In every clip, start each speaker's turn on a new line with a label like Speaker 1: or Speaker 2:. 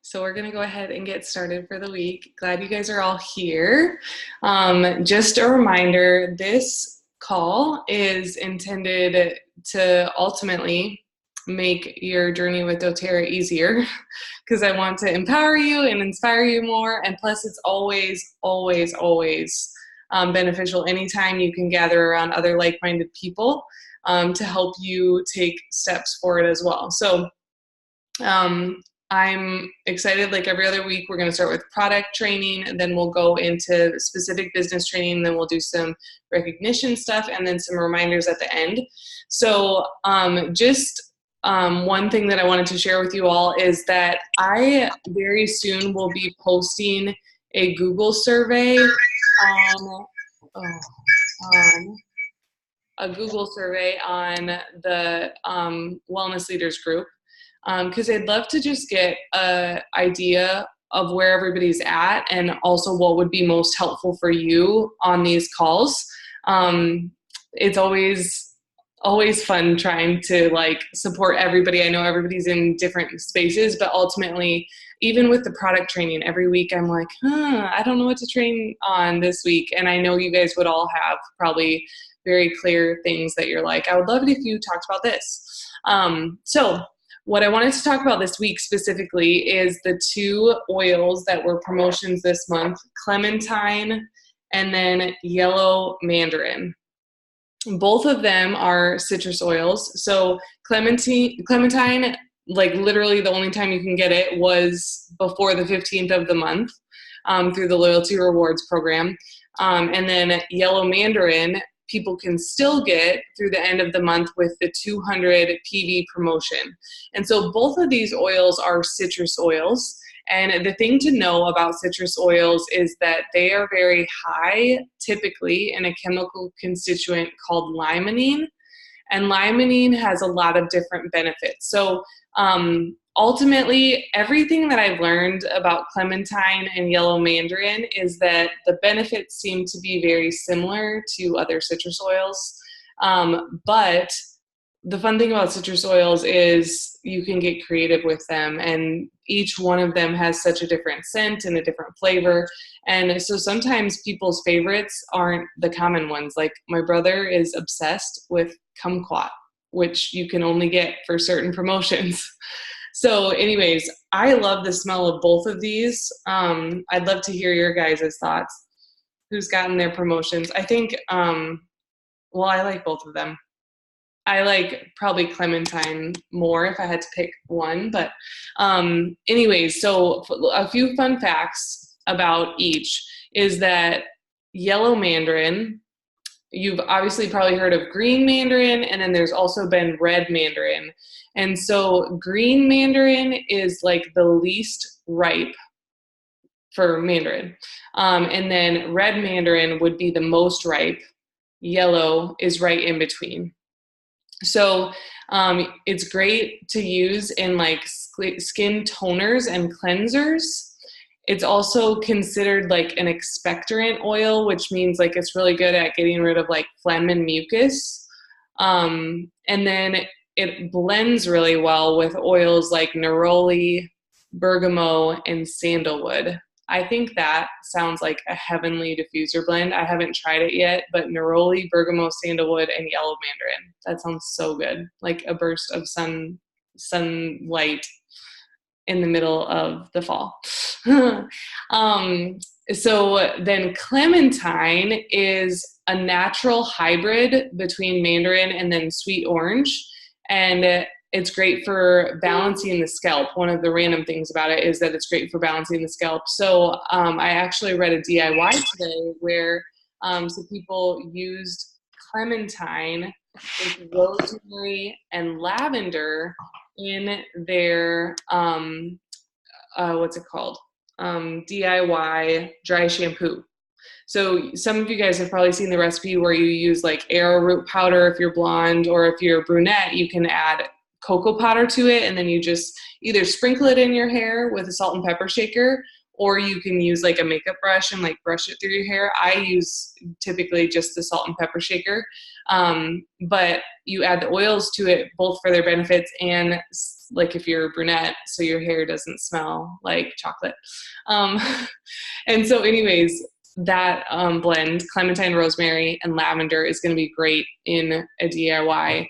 Speaker 1: So we're going to go ahead and get started for the week. Glad you guys are all here. Just a reminder, this call is intended to ultimately make your journey with doTERRA easier because I want to empower you and inspire you more. And plus, it's always beneficial anytime you can gather around other like-minded people to help you take steps forward as well. So I'm excited. Like every other week, we're going to start with product training, and then we'll go into specific business training, then we'll do some recognition stuff, and then some reminders at the end. So one thing that I wanted to share with you all is that I very soon will be posting a Google survey on, the Wellness Leaders group. Because I'd love to just get an idea of where everybody's at and also what would be most helpful for you on these calls. It's always fun trying to support everybody. I know everybody's in different spaces, but ultimately, even with the product training, every week I'm like, I don't know what to train on this week. And I know you guys would all have probably very clear things that you're like, I would love it if you talked about this. So what I wanted to talk about this week specifically is the two oils that were promotions this month, Clementine and then Yellow Mandarin. Both of them are citrus oils. So Clementine, like literally the only time you can get it was before the 15th of the month through the Loyalty Rewards program. And then Yellow Mandarin, people can still get through the end of the month with the 200 PV promotion. And so both of these oils are citrus oils. And the thing to know about citrus oils is that they are very high, typically, in a chemical constituent called limonene. And limonene has a lot of different benefits. So ultimately, everything that I've learned about Clementine and Yellow Mandarin is that the benefits seem to be very similar to other citrus oils. But the fun thing about citrus oils is you can get creative with them, and each one of them has such a different scent and a different flavor. And so sometimes people's favorites aren't the common ones. Like my brother is obsessed with kumquat, which you can only get for certain promotions. So anyways, I love the smell of both of these. I'd love to hear your guys' thoughts. Who's gotten their promotions? I think, I like both of them. I like probably Clementine more if I had to pick one. But anyways, so a few fun facts about each is that Yellow Mandarin, you've obviously probably heard of green mandarin, and then there's also been red mandarin. And so green mandarin is like the least ripe for mandarin. And then red mandarin would be the most ripe. Yellow is right in between. So it's great to use in like skin toners and cleansers. It's also considered like an expectorant oil, which means like it's really good at getting rid of like phlegm and mucus. And then it blends really well with oils like neroli, bergamot, and sandalwood. I think that sounds like a heavenly diffuser blend. I haven't tried it yet, but neroli, bergamot, sandalwood, and yellow mandarin. That sounds so good. Like a burst of sunlight in the middle of the fall. So then Clementine is a natural hybrid between mandarin and then sweet orange. And it's great for balancing the scalp. One of the random things about it is that it's great for balancing the scalp. So I actually read a DIY today where some people used Clementine with rosemary and lavender in their, DIY dry shampoo. So some of you guys have probably seen the recipe where you use like arrowroot powder if you're blonde, or if you're brunette, you can add cocoa powder to it, and then you just either sprinkle it in your hair with a salt and pepper shaker, or you can use like a makeup brush and like brush it through your hair. I use typically just the salt and pepper shaker. But you add the oils to it, both for their benefits and like if you're a brunette, so your hair doesn't smell like chocolate. Um, and so anyways, that blend, clementine, rosemary, and lavender, is going to be great in a DIY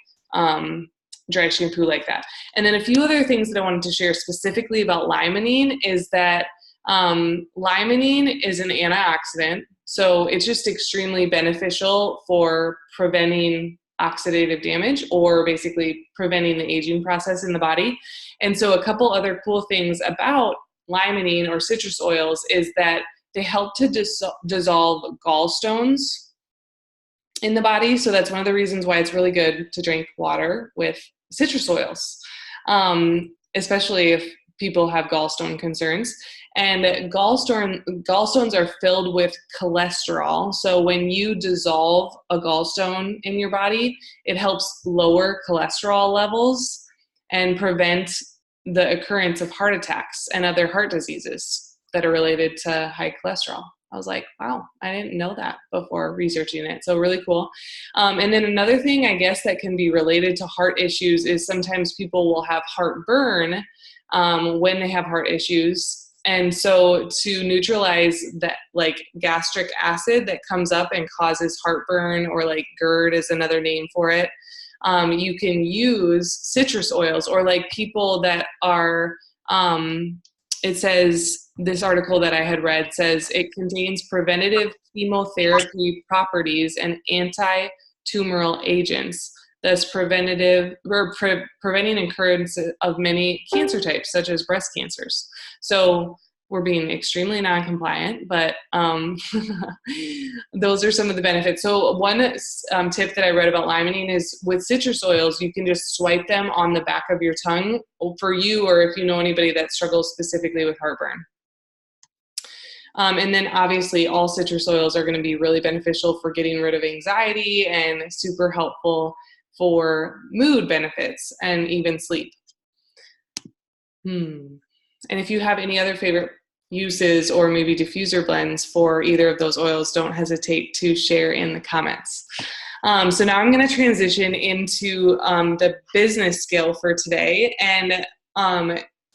Speaker 1: dry shampoo like that. And then a few other things that I wanted to share specifically about limonene is that limonene is an antioxidant. So it's just extremely beneficial for preventing oxidative damage, or basically preventing the aging process in the body. And so a couple other cool things about limonene or citrus oils is that they help to dissolve gallstones in the body. So that's one of the reasons why it's really good to drink water with citrus oils, especially if people have gallstone concerns. And gallstones are filled with cholesterol. So when you dissolve a gallstone in your body, it helps lower cholesterol levels and prevent the occurrence of heart attacks and other heart diseases that are related to high cholesterol. I was like, wow, I didn't know that before researching it. So really cool. And then another thing, I guess, that can be related to heart issues is sometimes people will have heartburn when they have heart issues. And so to neutralize that, like gastric acid that comes up and causes heartburn, or like GERD is another name for it, you can use citrus oils, or like people that are, it says, this article that I had read says it contains preventative chemotherapy properties and anti-tumoral agents, thus preventing occurrence of many cancer types, such as breast cancers. So we're being extremely non-compliant, but those are some of the benefits. So one tip that I read about limonene is with citrus oils, you can just swipe them on the back of your tongue for you, or if you know anybody that struggles specifically with heartburn. And then obviously all citrus oils are going to be really beneficial for getting rid of anxiety and super helpful for mood benefits and even sleep. And if you have any other favorite uses or maybe diffuser blends for either of those oils, don't hesitate to share in the comments. So now I'm going to transition into the business skill for today. And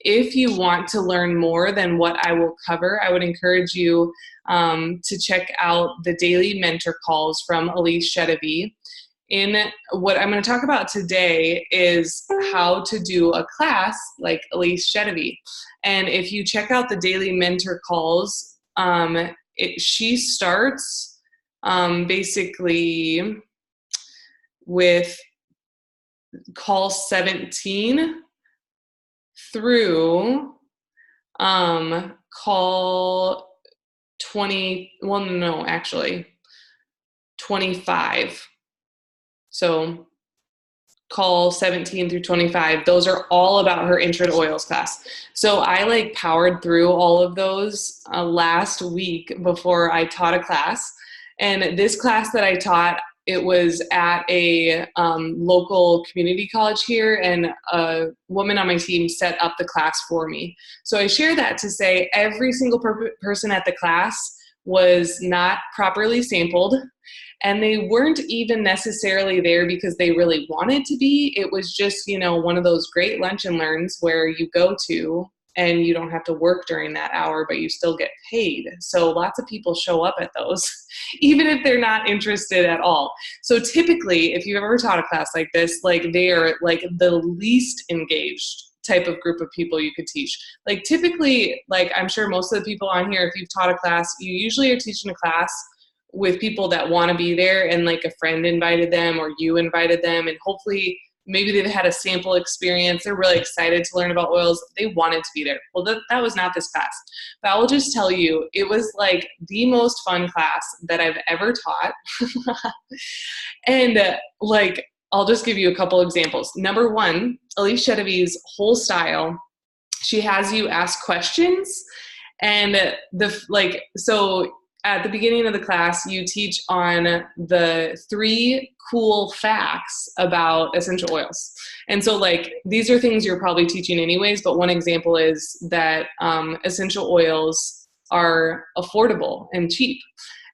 Speaker 1: if you want to learn more than what I will cover, I would encourage you to check out the daily mentor calls from Elise Chedevy. In what I'm going to talk about today is how to do a class like Elise Chedevy. And if you check out the daily mentor calls, she starts basically with call 17 through call 20, well, no, actually 25. So call 17 through 25, those are all about her intro to oils class. So I like powered through all of those last week before I taught a class. And this class that I taught, it was at a local community college here, and a woman on my team set up the class for me. So I share that to say every single person at the class was not properly sampled, and they weren't even necessarily there because they really wanted to be. It was just, you know, one of those great lunch and learns where you go to and you don't have to work during that hour, but you still get paid. So lots of people show up at those, even if they're not interested at all. So typically, if you've ever taught a class like this, like they are like the least engaged type of group of people you could teach. Like typically, like I'm sure most of the people on here, if you've taught a class, you usually are teaching a class with people that want to be there, and like a friend invited them or you invited them, and hopefully maybe they've had a sample experience. They're really excited to learn about oils. They wanted to be there. Well, that was not this class. But I will just tell you, it was like the most fun class that I've ever taught. And like, I'll just give you a couple examples. Number one, Elise Chedevy's whole style, she has you ask questions, and so at the beginning of the class, you teach on the 3 cool facts about essential oils. And so like, these are things you're probably teaching anyways, but one example is that essential oils are affordable and cheap.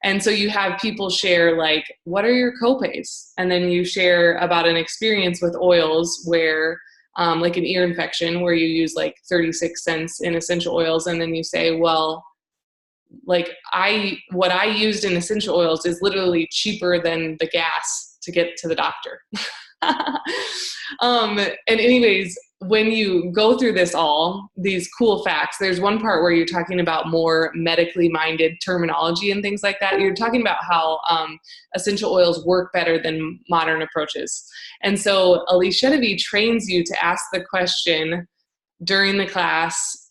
Speaker 1: And so you have people share like, what are your copays? And then you share about an experience with oils where like an ear infection where you use like 36 cents in essential oils. And then you say, well, like what I used in essential oils is literally cheaper than the gas to get to the doctor. And anyways, when you go through these cool facts, there's one part where you're talking about more medically minded terminology and things like that. You're talking about how essential oils work better than modern approaches. And so Elise Chedevi trains you to ask the question during the class,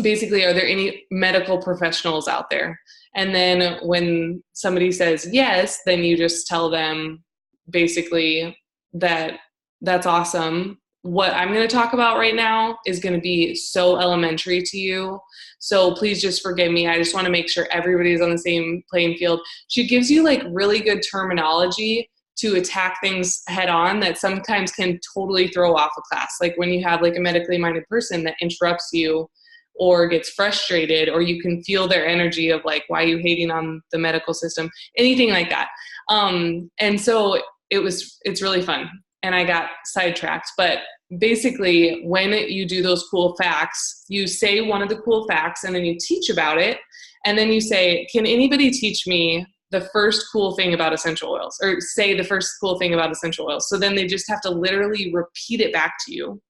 Speaker 1: basically, are there any medical professionals out there? And then when somebody says yes, then you just tell them basically that that's awesome. What I'm going to talk about right now is going to be so elementary to you. So please just forgive me. I just want to make sure everybody's on the same playing field. She gives you like really good terminology to attack things head on that sometimes can totally throw off a class. Like when you have like a medically minded person that interrupts you or gets frustrated, or you can feel their energy of like, why are you hating on the medical system? Anything like that. And so it's really fun. And I got sidetracked, but basically when you do those cool facts, you say one of the cool facts and then you teach about it. And then you say, can anybody teach me the first cool thing about essential oils, or say the first cool thing about essential oils? So then they just have to literally repeat it back to you.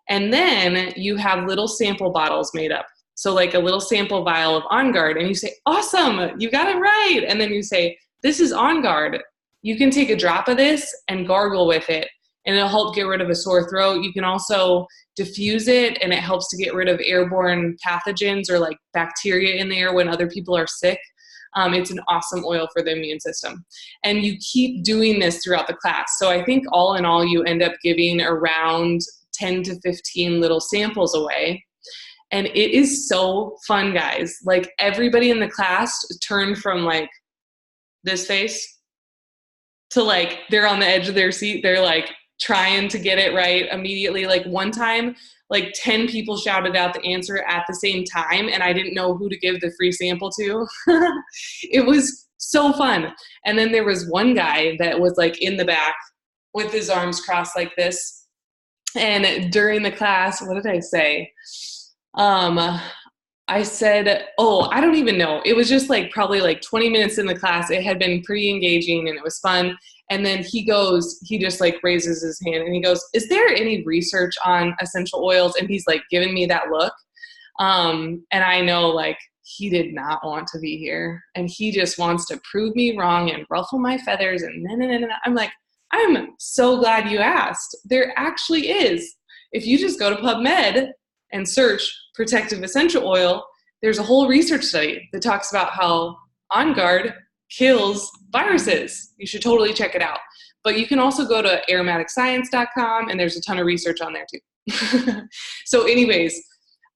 Speaker 1: And then you have little sample bottles made up. So like a little sample vial of On Guard, and you say, awesome, you got it right. And then you say, this is On Guard. You can take a drop of this and gargle with it, and it'll help get rid of a sore throat. You can also diffuse it, and it helps to get rid of airborne pathogens or like bacteria in the air when other people are sick. It's an awesome oil for the immune system. And you keep doing this throughout the class. So I think all in all, you end up giving around 10 to 15 little samples away. And it is so fun, guys. Like everybody in the class turned from like this face to like, they're on the edge of their seat. They're like trying to get it right immediately. Like one time, like 10 people shouted out the answer at the same time, and I didn't know who to give the free sample to. It was so fun. And then there was one guy that was like in the back with his arms crossed like this. And during the class, what did I say? I said, oh, I don't even know. It was just like probably like 20 minutes in the class. It had been pretty engaging and it was fun. And then he just like raises his hand and he goes, is there any research on essential oils? And he's like giving me that look. And I know like he did not want to be here. And he just wants to prove me wrong and ruffle my feathers. And I'm like, I'm so glad you asked. There actually is. If you just go to PubMed and search protective essential oil, there's a whole research study that talks about how On Guard kills viruses. You should totally check it out. But you can also go to aromaticscience.com, and there's a ton of research on there too. So anyways,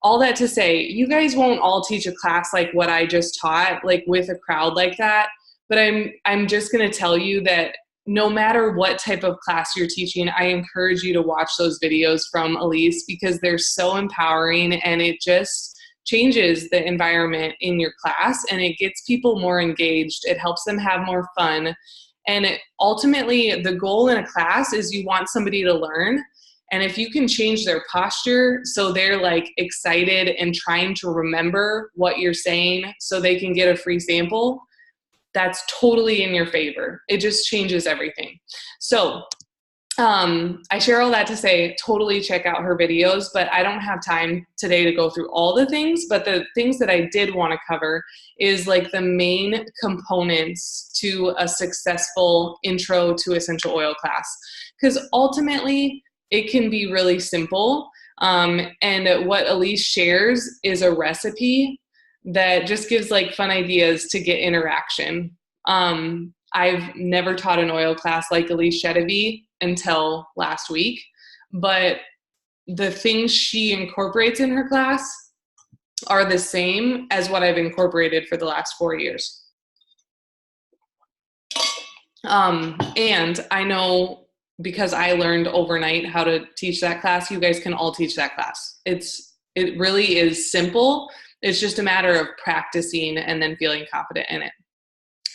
Speaker 1: all that to say, you guys won't all teach a class like what I just taught, like with a crowd like that. But I'm just going to tell you that no matter what type of class you're teaching, I encourage you to watch those videos from Elise because they're so empowering, and it just changes the environment in your class and it gets people more engaged. It helps them have more fun. And ultimately, the goal in a class is you want somebody to learn. And if you can change their posture so they're like excited and trying to remember what you're saying so they can get a free sample, that's totally in your favor. It just changes everything. So I share all that to say, totally check out her videos, but I don't have time today to go through all the things, but the things that I did want to cover is like the main components to a successful intro to essential oil class. Because ultimately it can be really simple. And what Elise shares is a recipe that just gives like fun ideas to get interaction. I've never taught an oil class like Elise Chedevi until last week, but the things she incorporates in her class are the same as what I've incorporated for the last 4 years. And I know because I learned overnight how to teach that class, you guys can all teach that class. It really is simple. It's just a matter of practicing and then feeling confident in it.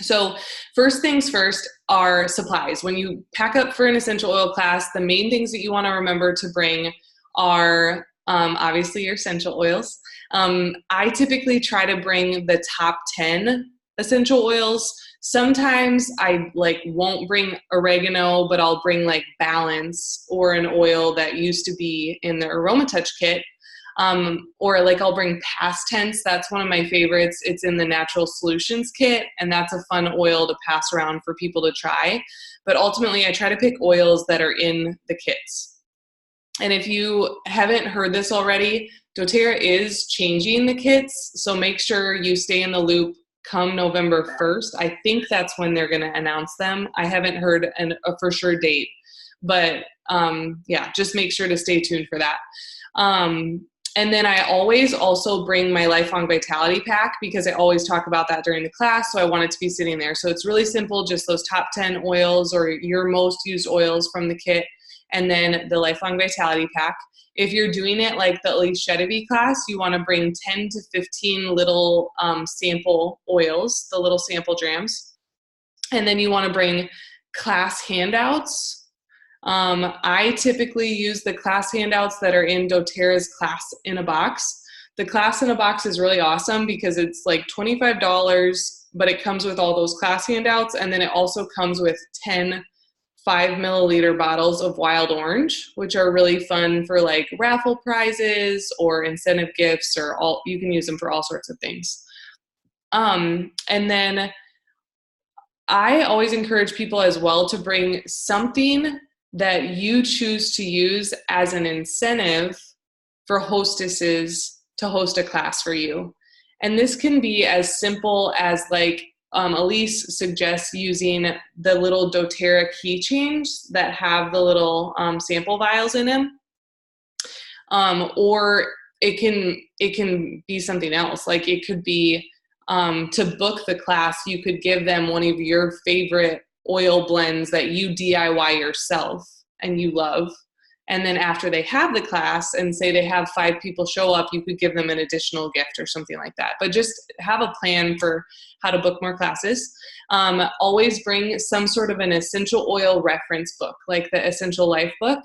Speaker 1: So first things first are supplies. When you pack up for an essential oil class, the main things that you want to remember to bring are obviously your essential oils. I typically try to bring the top 10 essential oils. Sometimes I won't bring oregano, but I'll bring like Balance or an oil that used to be in the AromaTouch kit. Or like I'll bring Past Tense. That's one of my favorites. It's in the Natural Solutions kit, and that's a fun oil to pass around for people to try. But ultimately, I try to pick oils that are in the kits. And if you haven't heard this already, doTERRA is changing the kits, so make sure you stay in the loop come November 1st. I think that's when they're going to announce them. I haven't heard a for sure date, but yeah, just make sure to stay tuned for that. And then I always also bring my Lifelong Vitality pack because I always talk about that during the class, so I want it to be sitting there. So it's really simple, just those top 10 oils or your most used oils from the kit, and then the Lifelong Vitality pack. If you're doing it like the Elise Chedevy class, you want to bring 10 to 15 little sample oils, the little sample drams. And then you want to bring class handouts. I typically use the class handouts that are in doTERRA's Class in a Box. The Class in a Box is really awesome because it's like $25, but it comes with all those class handouts, and then it also comes with 10 5-milliliter bottles of Wild Orange, which are really fun for like raffle prizes or incentive gifts, or you can use them for all sorts of things. And then I always encourage people as well to bring something that you choose to use as an incentive for hostesses to host a class for you. And this can be as simple as like Elise suggests using the little doTERRA keychains that have the little sample vials in them. Or it can be something else. Like it could be to book the class, you could give them one of your favorite oil blends that you DIY yourself and you love. And then after they have the class and say they have 5 people show up, you could give them an additional gift or something like that. But just have a plan for how to book more classes. Always bring some sort of an essential oil reference book, like the Essential Life book.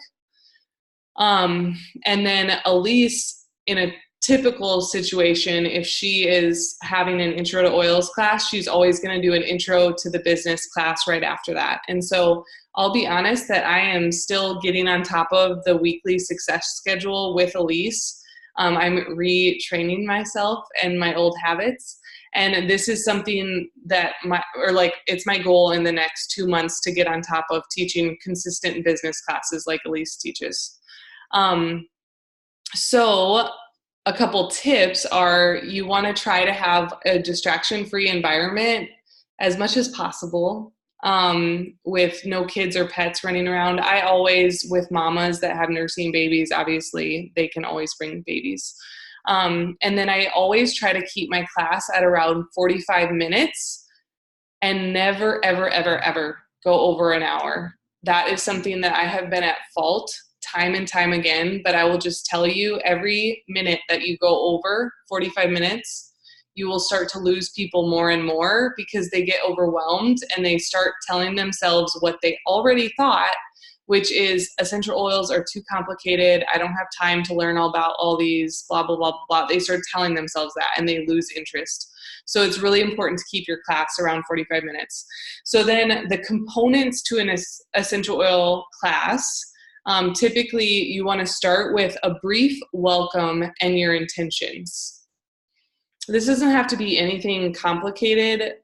Speaker 1: And then Elise, in a typical situation, if she is having an intro to oils class, she's always going to do an intro to the business class right after that. And so I'll be honest that I am still getting on top of the weekly success schedule with Elise. I'm retraining myself and my old habits. And this is something that it's my goal in the next 2 months to get on top of teaching consistent business classes like Elise teaches. So a couple tips are, you want to try to have a distraction-free environment as much as possible, with no kids or pets running around. I always, with mamas that have nursing babies, obviously they can always bring babies. And then I always try to keep my class at around 45 minutes and never, ever, ever, ever go over an hour. That is something that I have been at fault time and time again, but I will just tell you, every minute that you go over 45 minutes, you will start to lose people more and more because they get overwhelmed and they start telling themselves what they already thought, which is essential oils are too complicated. I don't have time to learn all about all these, blah, blah, blah, blah. They start telling themselves that and they lose interest. So it's really important to keep your class around 45 minutes. So then the components to an essential oil class, typically you want to start with a brief welcome and your intentions. This doesn't have to be anything complicated.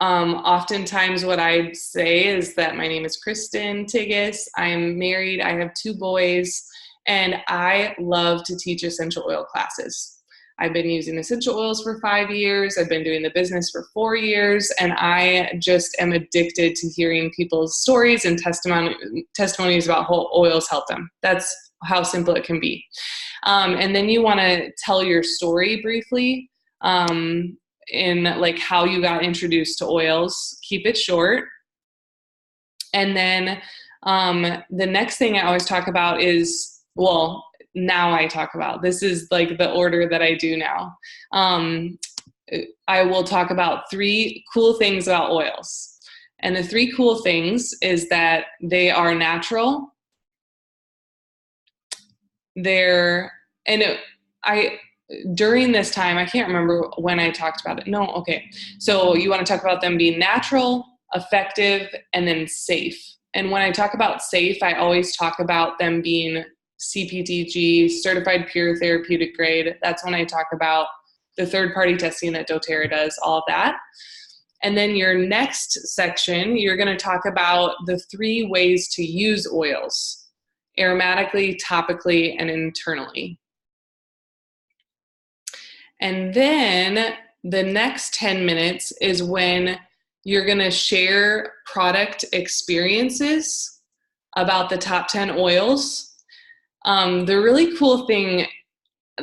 Speaker 1: Oftentimes what I say is that my name is Kristen Tigas. I'm married. I have 2 boys, and I love to teach essential oil classes. I've been using essential oils for 5 years. I've been doing the business for 4 years, and I just am addicted to hearing people's stories and testimonies about how oils help them. That's how simple it can be. And then you want to tell your story briefly, in like how you got introduced to oils. Keep it short. And then the next thing I always talk about is, well, now I talk about. This is like the order that I do now. I will talk about 3 cool things about oils. And the 3 cool things is that they are natural. During this time, I can't remember when I talked about it. No, okay. So you want to talk about them being natural, effective, and then safe. And when I talk about safe, I always talk about them being CPTG, certified pure therapeutic grade. That's when I talk about the third-party testing that doTERRA does, all of that. And then your next section, you're going to talk about the 3 ways to use oils: aromatically, topically, and internally. And then the next 10 minutes is when you're going to share product experiences about the top 10 oils. The really cool thing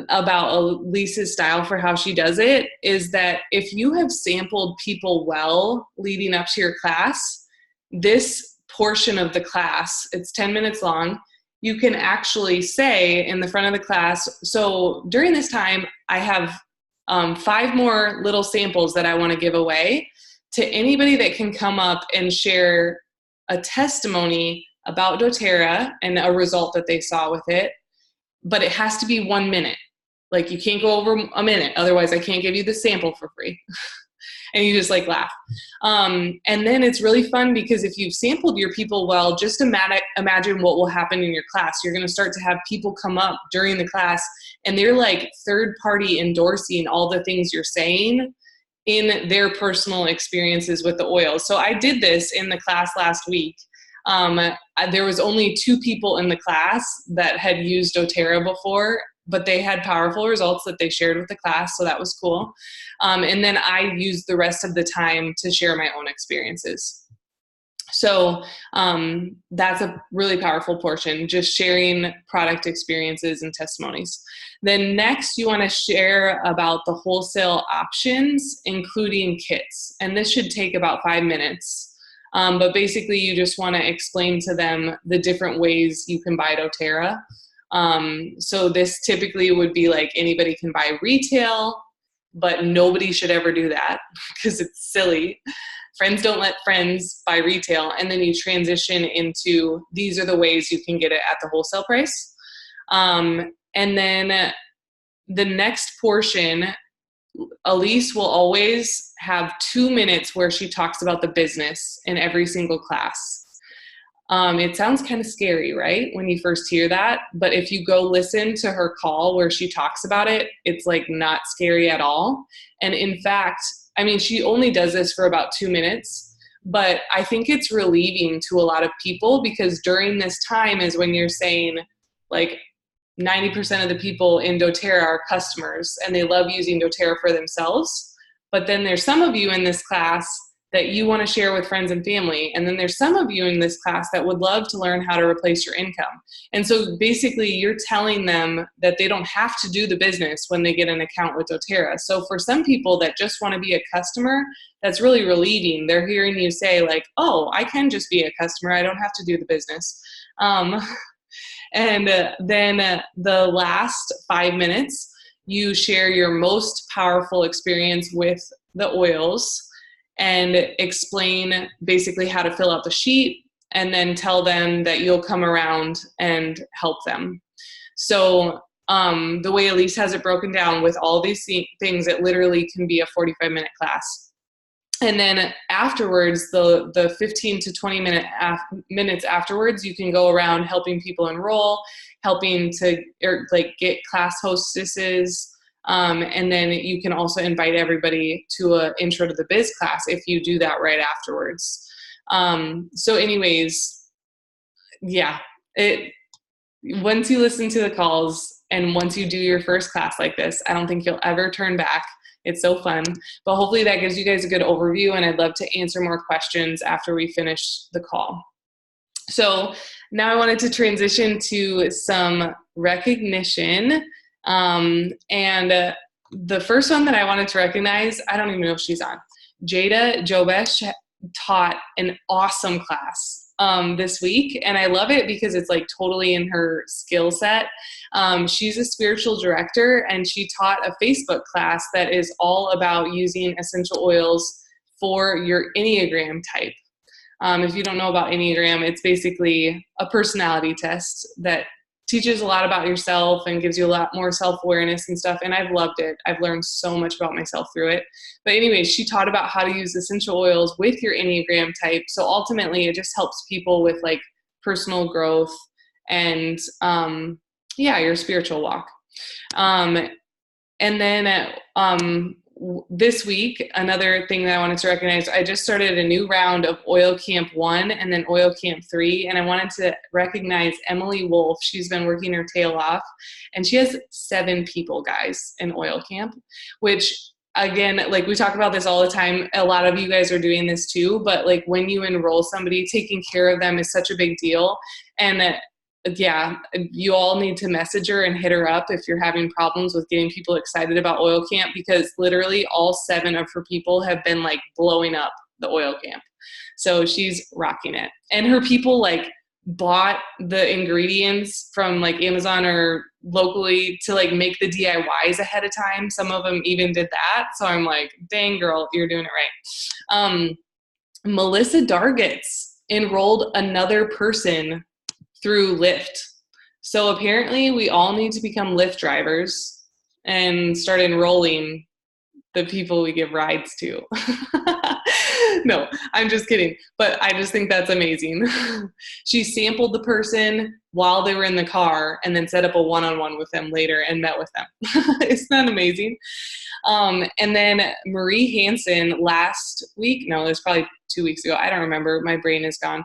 Speaker 1: about Elise's style for how she does it is that if you have sampled people well leading up to your class, this portion of the class, it's 10 minutes long, you can actually say in the front of the class, so during this time, I have 5 more little samples that I want to give away to anybody that can come up and share a testimony about doTERRA and a result that they saw with it, but it has to be 1 minute. Like, you can't go over a minute, otherwise I can't give you the sample for free. And you just like laugh. And then it's really fun because if you've sampled your people well, just imagine what will happen in your class. You're going to start to have people come up during the class and they're like third party endorsing all the things you're saying in their personal experiences with the oils. So I did this in the class last week. There was only 2 people in the class that had used doTERRA before, but they had powerful results that they shared with the class, so that was cool. And then I used the rest of the time to share my own experiences. So that's a really powerful portion, just sharing product experiences and testimonies. Then next, you want to share about the wholesale options, including kits. And this should take about 5 minutes. But basically, you just want to explain to them the different ways you can buy doTERRA. So this typically would be like anybody can buy retail, but nobody should ever do that because it's silly. Friends don't let friends buy retail. And then you transition into these are the ways you can get it at the wholesale price. And then the next portion, Elise will always have 2 minutes where she talks about the business in every single class. It sounds kind of scary, right, when you first hear that, but if you go listen to her call where she talks about it, it's like not scary at all. And in fact, I mean, she only does this for about 2 minutes, but I think it's relieving to a lot of people because during this time is when you're saying like 90% of the people in doTERRA are customers and they love using doTERRA for themselves. But then there's some of you in this class that you want to share with friends and family. And then there's some of you in this class that would love to learn how to replace your income. And so basically you're telling them that they don't have to do the business when they get an account with doTERRA. So for some people that just want to be a customer, that's really relieving. They're hearing you say like, oh, I can just be a customer. I don't have to do the business. And then the last 5 minutes, you share your most powerful experience with the oils and explain basically how to fill out the sheet and then tell them that you'll come around and help them. So the way Elise has it broken down with all these things, it literally can be a 45-minute class. And then afterwards, the 15 to 20 minutes afterwards, you can go around helping people enroll, helping to get class hostesses, and then you can also invite everybody to an intro to the biz class if you do that right afterwards. So anyways, yeah, once you listen to the calls and once you do your first class like this, I don't think you'll ever turn back. It's so fun, but hopefully that gives you guys a good overview, and I'd love to answer more questions after we finish the call. So now I wanted to transition to some recognition. And the first one that I wanted to recognize, I don't even know if she's on. Jada Jobesh taught an awesome class. this week, and I love it because it's like totally in her skill set. She's a spiritual director, and she taught a Facebook class that is all about using essential oils for your Enneagram type. If you don't know about Enneagram, it's basically a personality test that teaches a lot about yourself and gives you a lot more self-awareness and stuff. And I've loved it. I've learned so much about myself through it. But anyways, she taught about how to use essential oils with your Enneagram type. So ultimately it just helps people with like personal growth and, your spiritual walk. And then, this week, another thing that I wanted to recognize, I just started a new round of Oil Camp 1 and then Oil Camp 3, and I wanted to recognize Emily Wolf. She's been working her tail off, and she has 7 people, guys, in Oil Camp, which, again, like we talk about this all the time. A lot of you guys are doing this too, but like when you enroll somebody, taking care of them is such a big deal. And you all need to message her and hit her up if you're having problems with getting people excited about Oil Camp, because literally all 7 of her people have been like blowing up the Oil Camp. So she's rocking it. And her people like bought the ingredients from like Amazon or locally to like make the DIYs ahead of time. Some of them even did that. So I'm like, dang girl, you're doing it right. Melissa Dargitz enrolled another person through Lyft. So apparently we all need to become Lyft drivers and start enrolling the people we give rides to. No, I'm just kidding. But I just think that's amazing. She sampled the person while they were in the car and then set up a one-on-one with them later and met with them. Isn't that amazing? And then Marie Hansen last week, no, it was probably 2 weeks ago. I don't remember. My brain is gone.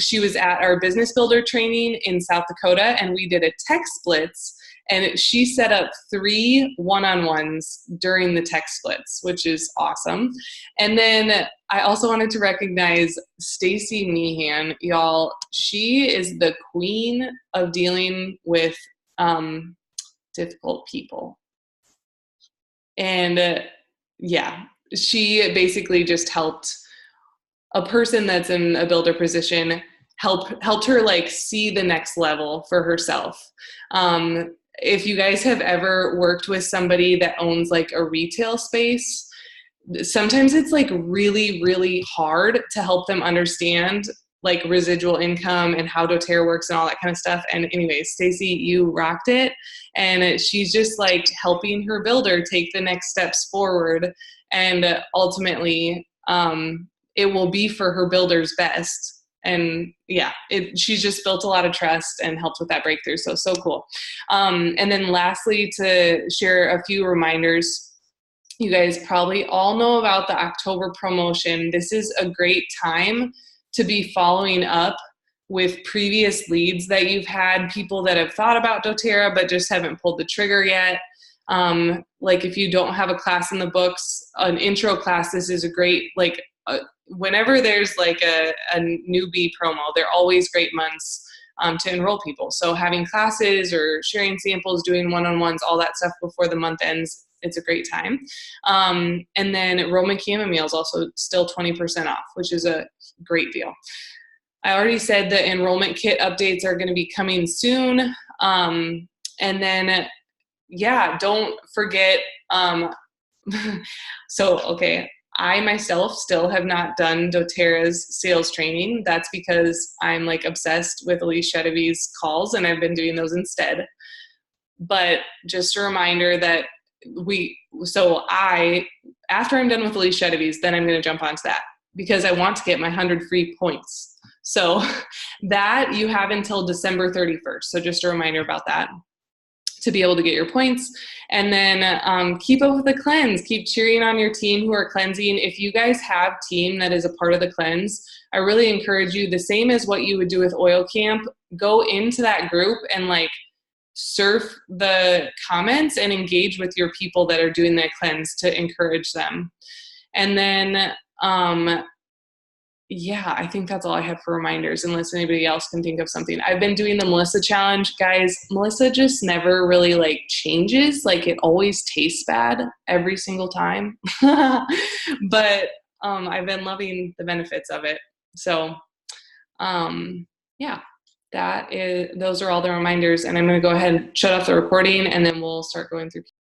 Speaker 1: She was at our business builder training in South Dakota, and we did a tech splits, and she set up 3 one-on-ones during the tech splits, which is awesome. And then I also wanted to recognize Stacy Meehan, y'all. She is the queen of dealing with difficult people. And she basically just helped a person that's in a builder position, helped her like see the next level for herself. If you guys have ever worked with somebody that owns like a retail space, sometimes it's like really, really hard to help them understand like residual income and how doTERRA works and all that kind of stuff. And anyways, Stacy, you rocked it. And she's just like helping her builder take the next steps forward. And ultimately, it will be for her builder's best. And she's just built a lot of trust and helped with that breakthrough. So cool. And then lastly, to share a few reminders, you guys probably all know about the October promotion. This is a great time to be following up with previous leads that you've had, people that have thought about doTERRA but just haven't pulled the trigger yet. Like if you don't have a class in the books, an intro class, this is a great, whenever there's like a newbie promo, they're always great months to enroll people. So having classes or sharing samples, doing one-on-ones, all that stuff before the month ends, it's a great time. And then Roman Chamomile is also still 20% off, which is a great deal. I already said the enrollment kit updates are going to be coming soon. And then, don't forget. I myself still have not done doTERRA's sales training. That's because I'm like obsessed with Elise Chedevy's calls, and I've been doing those instead. But just a reminder that after I'm done with Elise Chedevy's, then I'm going to jump onto that because I want to get my 100 free points. So that you have until December 31st. So just a reminder about that to be able to get your points. And then keep up with the cleanse. Keep cheering on your team who are cleansing. If you guys have team that is a part of the cleanse, I really encourage you, the same as what you would do with Oil Camp, go into that group and surf the comments and engage with your people that are doing that cleanse to encourage them. And then, I think that's all I have for reminders, unless anybody else can think of something. I've been doing the Melissa challenge. Guys, Melissa just never really changes. It always tastes bad every single time. But I've been loving the benefits of it. So Yeah, those are all the reminders. And I'm going to go ahead and shut off the recording, and then we'll start going through